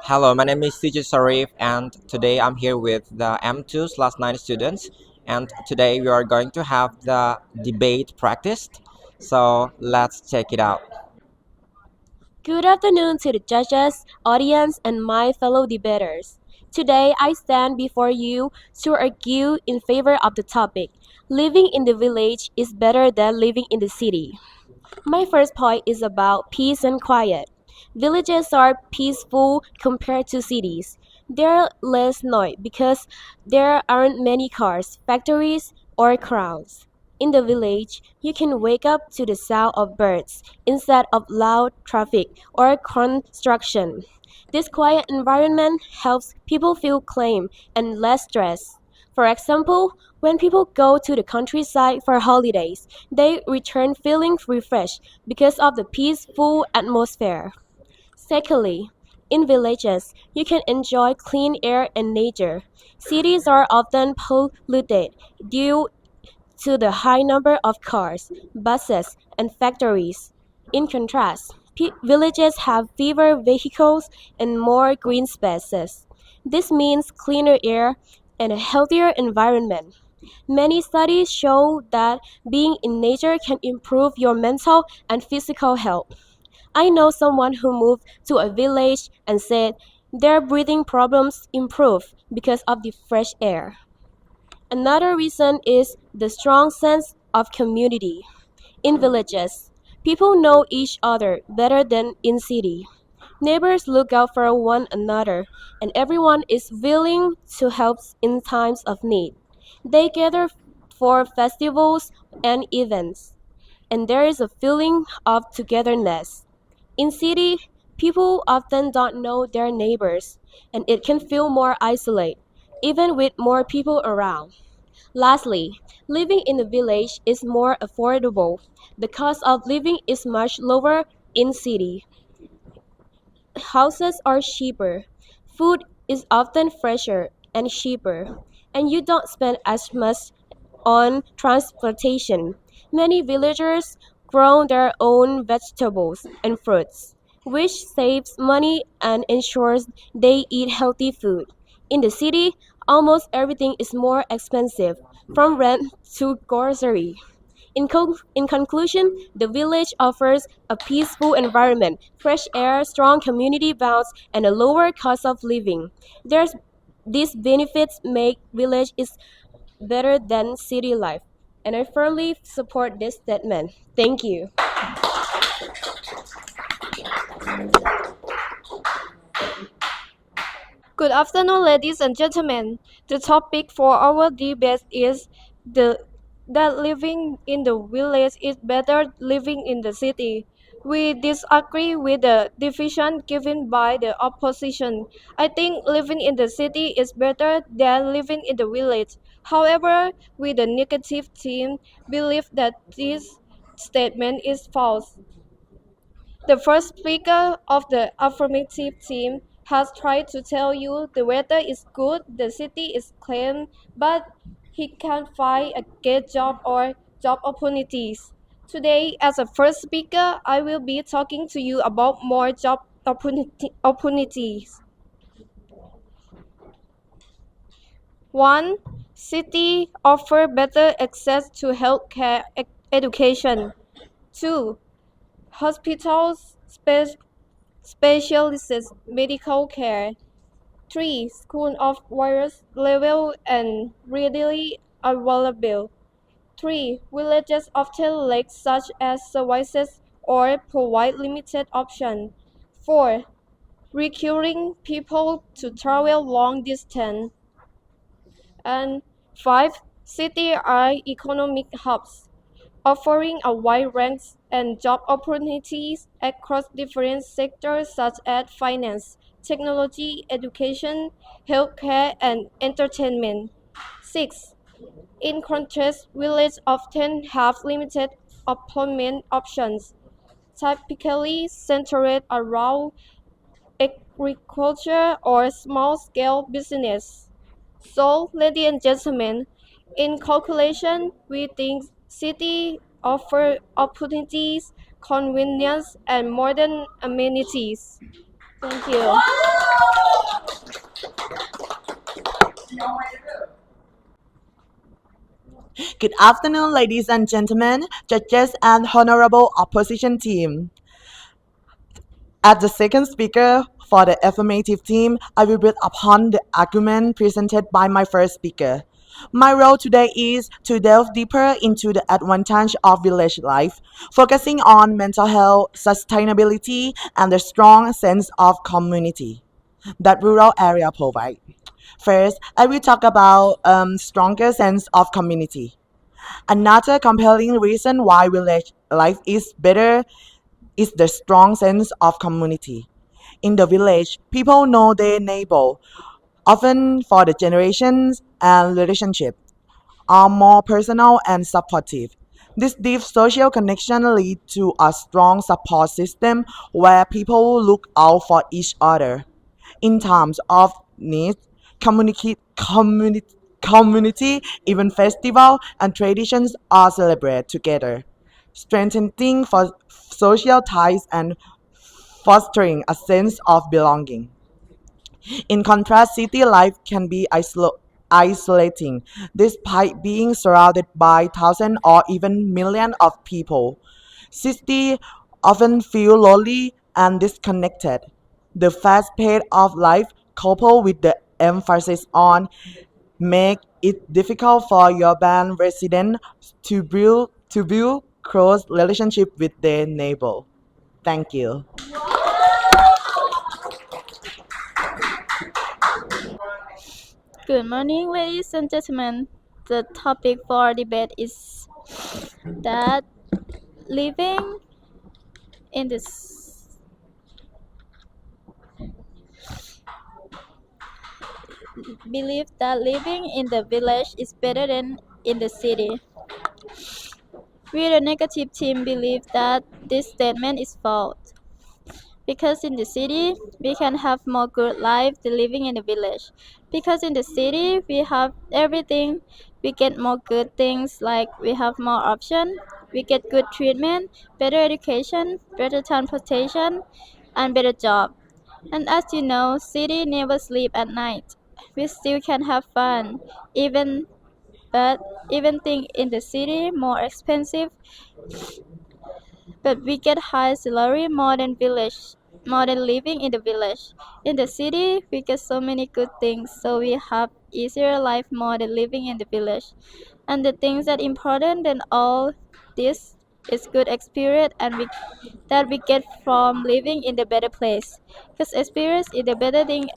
Hello, my name is CJ Sarif, and today I'm here with the M2/9 students. And today we are going to have the debate practiced. So let's check it out. Good afternoon to the judges, audience, and my fellow debaters. Today I stand before you to argue in favor of the topic living in the village is better than living in the city. My first point is about peace and quiet. Villages are peaceful compared to cities. They're less noise because there aren't many cars, factories, or crowds. In the village, you can wake up to the sound of birds instead of loud traffic or construction. This quiet environment helps people feel calm and less stressed. For example, when people go to the countryside for holidays, they return feeling refreshed because of the peaceful atmosphere. Secondly, in villages, you can enjoy clean air and nature. Cities are often polluted due to the high number of cars, buses, and factories. In contrast, villages have fewer vehicles and more green spaces. This means cleaner air and a healthier environment. Many studies show that being in nature can improve your mental and physical health. I know someone who moved to a village and said their breathing problems improved because of the fresh air. Another reason is the strong sense of community. In villages, people know each other better than in city. Neighbors look out for one another, and everyone is willing to help in times of need. They gather for festivals and events, and there is a feeling of togetherness. In city, people often don't know their neighbors, and it can feel more isolated, even with more people around. Lastly, living in a village is more affordable. The cost of living is much lower in city. Houses are cheaper. Food is often fresher and cheaper, and you don't spend as much on transportation. Many villagers grow their own vegetables and fruits, which saves money and ensures they eat healthy food. In the city, almost everything is more expensive, from rent to grocery. In conclusion, the village offers a peaceful environment, fresh air, strong community bonds, and a lower cost of living. There's, these benefits make village is better than city life, and I firmly support this statement. Thank you. Good afternoon, ladies and gentlemen. The topic for our debate is the that living in the village is better living in the city. We disagree with the division given by the opposition. I think living in the city is better than living in the village. However, we the negative team believe that this statement is false. The first speaker of the affirmative team has tried to tell you the weather is good, the city is clean, but he can't find a good job or job opportunities. Today, as a first speaker, I will be talking to you about more job opportunities. 1. City offer better access to healthcare education. 2. Hospitals, specialists medical care. 3. School of various level and readily available. 3. Villages often lack such as services or provide limited options. 4. Requiring people to travel long distance. And 5. Cities are economic hubs, offering a wide range and job opportunities across different sectors such as finance, technology, education, healthcare, and entertainment. 6. In contrast, villages often have limited employment options, typically centered around agriculture or small-scale business. So, ladies and gentlemen, in calculation, we think city offer opportunities, convenience, and modern amenities. Thank you. Good afternoon, ladies and gentlemen, judges and honorable opposition team. As the second speaker for the affirmative team, I will build upon the argument presented by my first speaker. My role today is to delve deeper into the advantage of village life, focusing on mental health, sustainability, and the strong sense of community that rural area provide. First, I will talk about stronger sense of community. Another compelling reason why village life is better is the strong sense of community. In the village, people know their neighbor, often for the generations and relationship are more personal and supportive. This deep social connection leads to a strong support system where people look out for each other. In times of need, community, even festival and traditions are celebrated together, strengthening for social ties and fostering a sense of belonging. In contrast, city life can be isolating, despite being surrounded by thousands or even millions of people. Cities often feel lonely and disconnected. The fast pace of life, coupled with the emphasis on make it difficult for urban residents to build close relationship with their neighbor. Thank you. Good morning, ladies and gentlemen. The topic for debate is that living in this belief that living in the village is better than in the city. We, the negative team, believe that this statement is false. Because in the city, we can have more good life than living in the village. Because in the city, we have everything. We get more good things like we have more option, we get good treatment, better education, better transportation, and better job. And as you know, city never sleep at night. We still can have fun, even but even thing in the city more expensive, but we get high salary more than living in the village. In the city, we get so many good things, so we have easier life more than living in the village. And the things that important than all this is good experience that we get from living in the better place. Because experience is the better thing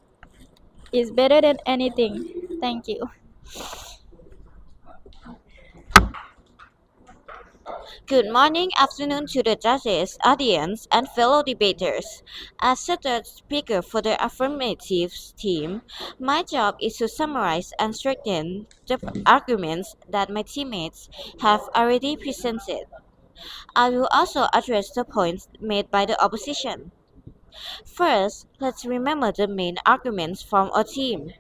is better than anything. Thank you. Good morning, afternoon to the judges, audience, and fellow debaters. As the third speaker for the affirmative team, my job is to summarize and strengthen the arguments that my teammates have already presented. I will also address the points made by the opposition. First, let's remember the main arguments from our team.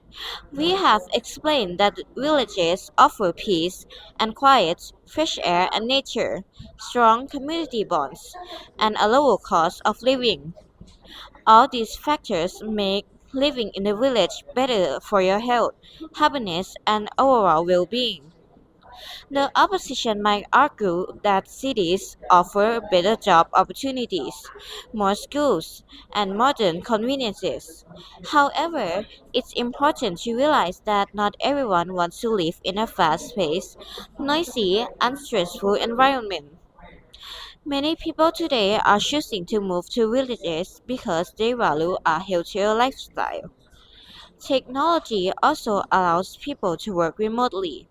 We have explained that villages offer peace and quiet, fresh air and nature, strong community bonds, and a lower cost of living. All these factors make living in the village better for your health, happiness, and overall well being. The opposition might argue that cities offer better job opportunities, more schools, and modern conveniences. However, it's important to realize that not everyone wants to live in a fast paced, noisy, and stressful environment. Many people today are choosing to move to villages because they value a healthier lifestyle. Technology also allows people to work remotely,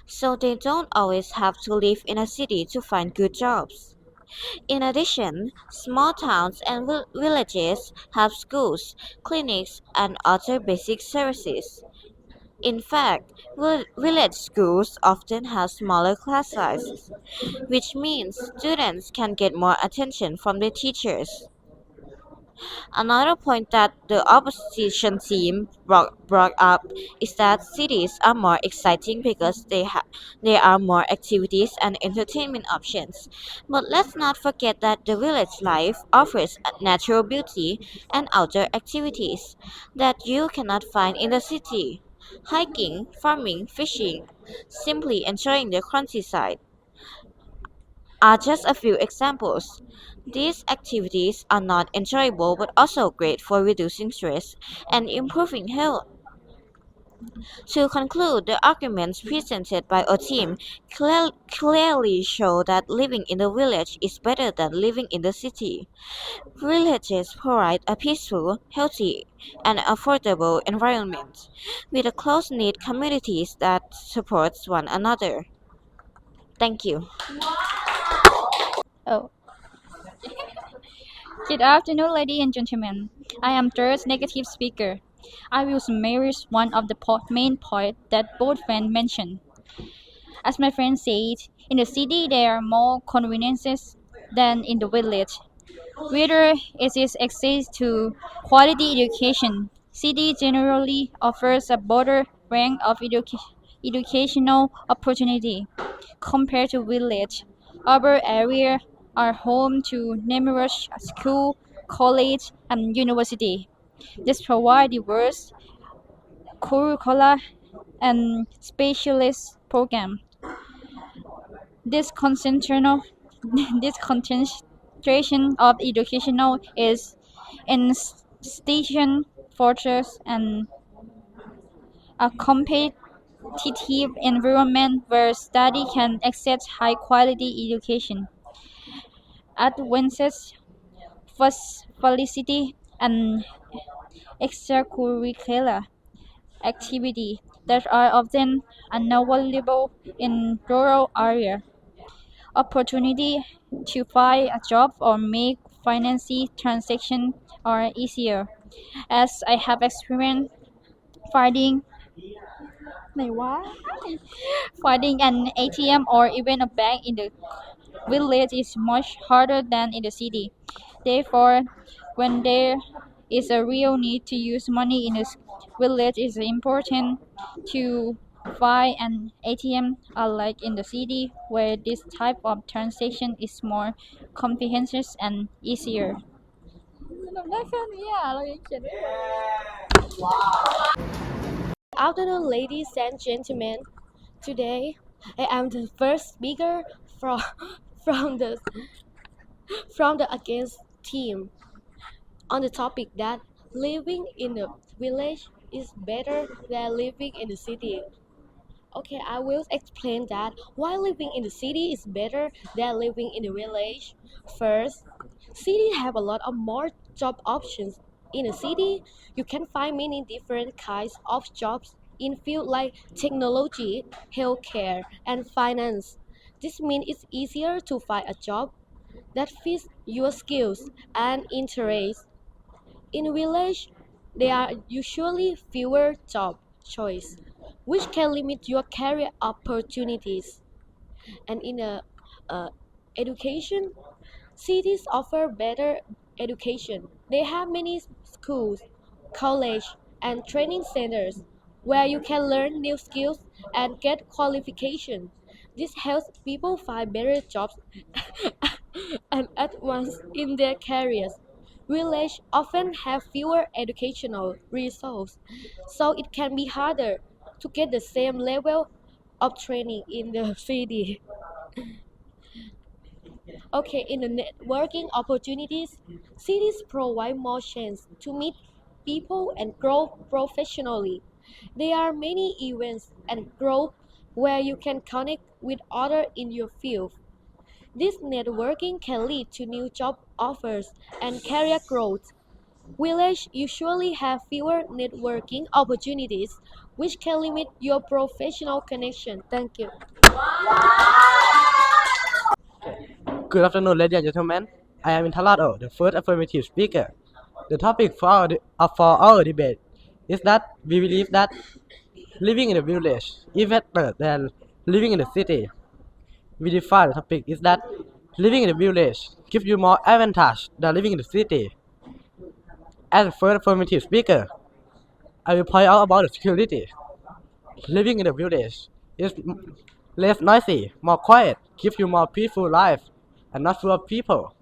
so they don't always have to live in a city to find good jobs. In addition, small towns and villages have schools, clinics, and other basic services. In fact, village schools often have smaller class sizes, which means students can get more attention from the teachers. Another point that the opposition team brought up is that cities are more exciting because there are more activities and entertainment options. But let's not forget that the village life offers natural beauty and outdoor activities that you cannot find in the city. hiking, farming, fishing, simply enjoying the countryside are just a few examples. These activities are not enjoyable but also great for reducing stress and improving health. To conclude, the arguments presented by our team clearly show that living in the village is better than living in the city. Villages provide a peaceful, healthy, and affordable environment, with a close-knit communities that supports one another. Thank you. Oh, good afternoon, ladies and gentlemen. I am third negative speaker. I will summarize one of the main points that both friends mentioned. As my friend said, in the city there are more conveniences than in the village. Whether it is access to quality education, city generally offers a broader range of educational opportunity compared to village. Urban areas are home to numerous schools, colleges, and universities. This provide diverse curricula and specialist programs. This concentration, this concentration of educational is institution fortress and a competitive environment where study can access high quality education. Advances, facility, and extracurricular activity that are often unavailable in rural areas. Opportunity to find a job or make financial transactions are easier, as I have experienced finding finding an ATM or even a bank in the village is much harder than in the city. Therefore, when there is a real need to use money in the village, it's important to find an ATM, unlike in the city, where this type of transaction is more comprehensive and easier. Afternoon, ladies and gentlemen. Today, I am the first speaker from from the from the against team on the topic that living in the village is better than living in the city. Okay, I will explain that why living in the city is better than living in the village. First, cities have a lot of more job options. In a city, you can find many different kinds of jobs in fields like technology, healthcare, and finance. This means it's easier to find a job that fits your skills and interests. In village, there are usually fewer job choice, which can limit your career opportunities. And in education, cities offer better education. They have many schools, college, and training centers where you can learn new skills and get qualification. This helps people find better jobs and advance in their careers. Villages often have fewer educational resources, so it can be harder to get the same level of training in the city. Okay, in the networking opportunities, cities provide more chance to meet people and grow professionally. There are many events and groups where you can connect with others in your field. This networking can lead to new job offers and career growth. Villages usually have fewer networking opportunities, which can limit your professional connection. Thank you. Good afternoon, ladies and gentlemen. I am Intalado, the first affirmative speaker. The topic for our debate is that we believe that living in the village is better than living in the city. We define the topic is that living in the village gives you more advantage than living in the city. As the first affirmative speaker, I will point out about the security. Living in the village is less noisy, more quiet, gives you more peaceful life, and not full of people.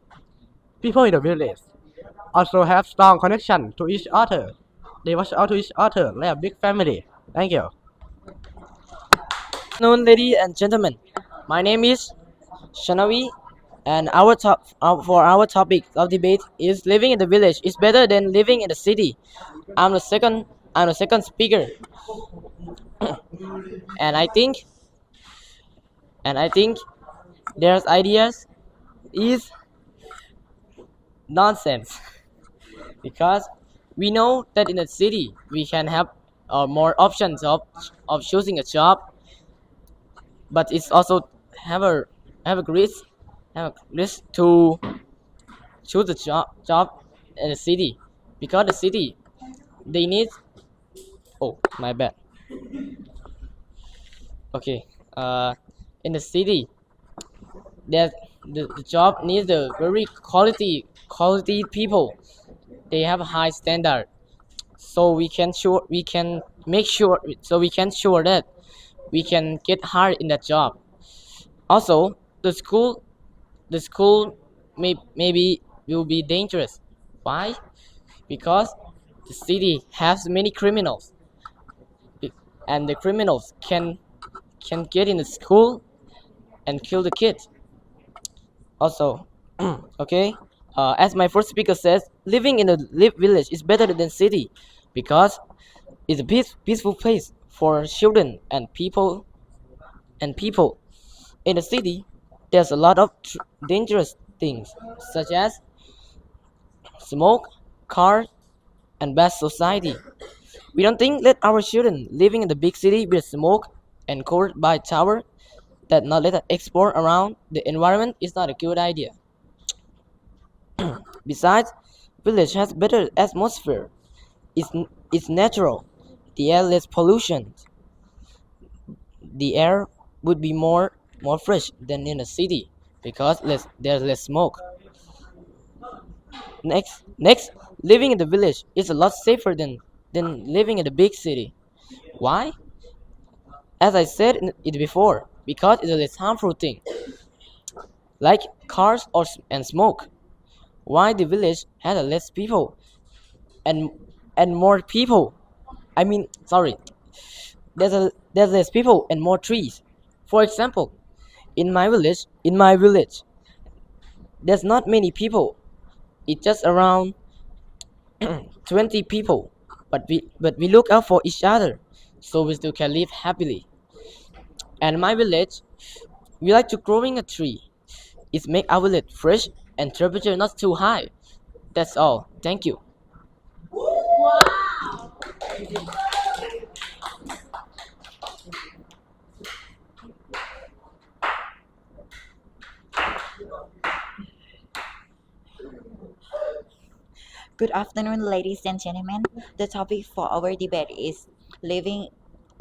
People in the village also have strong connection to each other. They watch out to each other like a big family. Thank you. Good afternoon, ladies and gentlemen. My name is Shanavi, and for our topic of debate is living in the village is better than living in the city. I'm the second. I'm the second speaker, and I think their ideas is nonsense because we know that in the city we can have more options of choosing a job, but it's also have a have a risk have a risk to choose a job in the city because the city they need. Oh, my bad. Okay. In the city, that the job needs the very quality people. They have a high standard, so we can make sure so we can sure that we can get hired in that job. Also, the school maybe will be dangerous. Why? Because the city has many criminals, and the criminals can get in the school and kill the kids. Also, okay, as my first speaker says, living in a village is better than city because it's a peaceful place for children and people. In the city, there's a lot of dangerous things such as smoke, cars, and bad society. We don't think that our children living in the big city with smoke and covered by tower that not let us explore around the environment is not a good idea. Besides, village has better atmosphere. It's, it's natural. The air less pollution. The air would be more fresh than in a city because there's less smoke. Next, living in the village is a lot safer than living in the big city. Why? As I said it before, because it's a less harmful thing, like cars and smoke. Why the village has a less people and more people? I mean, sorry, there's less people and more trees. For example, in my village, there's not many people. It's just around 20 people, but we look out for each other, so we still can live happily. And in my village, we like to growing a tree. It make our village fresh and temperature not too high. That's all. Thank you. Good afternoon, ladies and gentlemen. The topic for our debate is living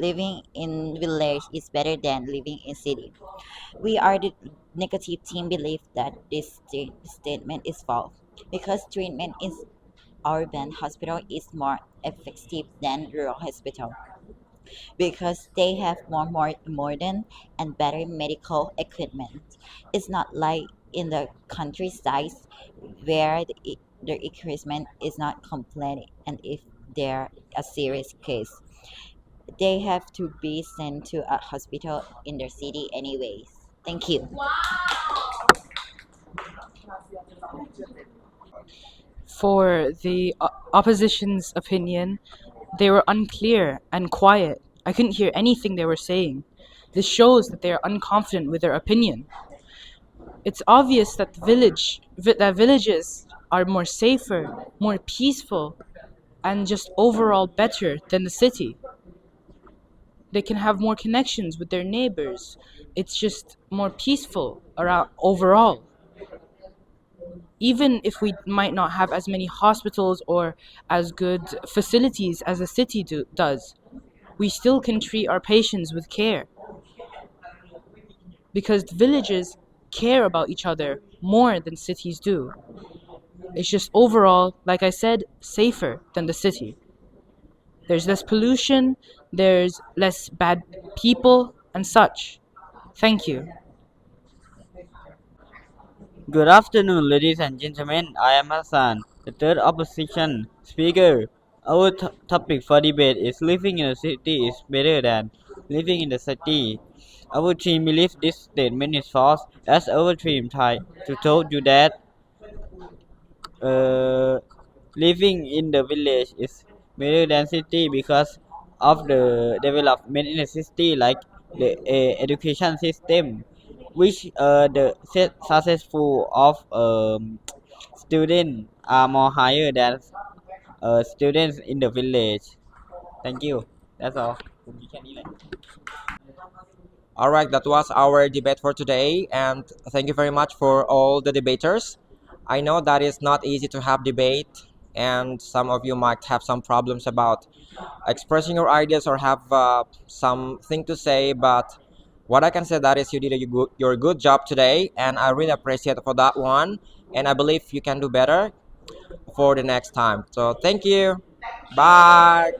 living in village is better than living in city. We are the negative team believe that this statement is false because treatment in urban hospital is more effective than rural hospital because they have more modern and better medical equipment. It's not like in the countryside where the equipment is not complete, and if there a serious case, they have to be sent to a hospital in their city anyways. Thank you. For the opposition's opinion, they were unclear and quiet. I couldn't hear anything they were saying. This shows that they are unconfident with their opinion. It's obvious that that villages are more safer, more peaceful, and just overall better than the city. They can have more connections with their neighbors. It's just more peaceful around overall. Even if we might not have as many hospitals or as good facilities as a city does, we still can treat our patients with care because the villages care about each other more than cities do. It's just overall, like I said, safer than the city. There's less pollution, there's less bad people, and such. Thank you. Good afternoon, ladies and gentlemen. I am Hassan, the third opposition speaker. Our topic for debate is living in a city is better than living in the city. Our team believes this statement is false, as our team tried to told you that uh, living in the village is better than city because of the development in the city, like the education system, which the successful of students are more higher than students in the village. Thank you. That's all. All right, that was our debate for today, and thank you very much for all the debaters. I know that it's not easy to have debate, and some of you might have some problems about expressing your ideas or have something to say, but what I can say that is you did your good job today, and I really appreciate for that one, and I believe you can do better for the next time. So thank you. Bye.